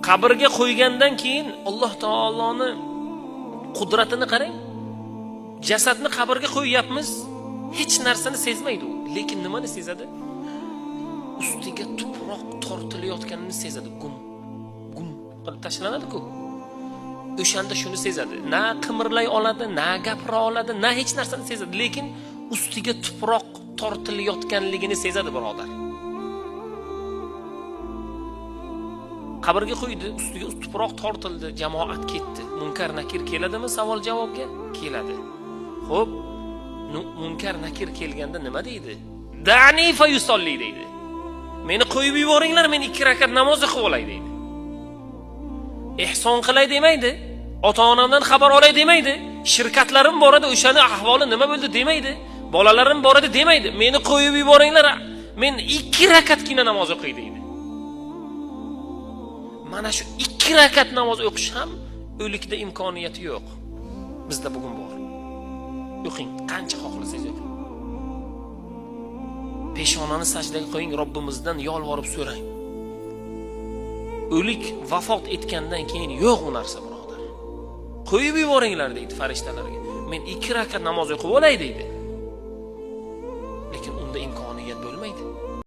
Qabrga qo'ygandan keyin Alloh taoloning qudratini qarang. Jasadni qabrga qo'yyapmiz, hech narsani sezmaydi u, lekin nimani sezadi? Ustiga tuproq tortilayotganini sezadi. Gum qilib tashlanadi-ku. O'shanda shuni sezadi. Na qimirlay oladi, na gapira oladi, na hech narsani sezadi, lekin ustiga tuproq tortilayotganligini sezadi, birodar. Qabrga qo'ydi, ustiga tuproq tortildi, jamoat ketdi. Munkar nakir keladimi savol javobga? Keladi. Xo'p, munkar nakir kelganda nima deydi? Da'ni fa yusolli deydi. Meni qo'yib yuboringlar, men 2 rakat namoz o'qib olay deydi. Ihson qilay demaydi, ota-onamdan xabar olay demaydi, shirkatlarim bor edi, o'shani ahvoli nima bo'ldi demaydi, bolalarim bor edi demaydi. Meni qo'yib yuboringlar, men 2 rakatgina namoz o'qay deydi. Mana shu 2 rakat namoz o'qish ham o'likda imkoniyati yo'q. Bizda bugun bor. O'qing, qancha xohlasangiz o'qing. Peshonani sajdaga qo'ying, Robbimizdan yolvorib so'rang. O'lik vafot etgandan keyin yo'q u narsa, birodar. Qo'yib yuboringlar deydi farishtalarga. Men 2 rakat namoz o'qib olay deydi. Lekin unda imkoniyat bo'lmaydi.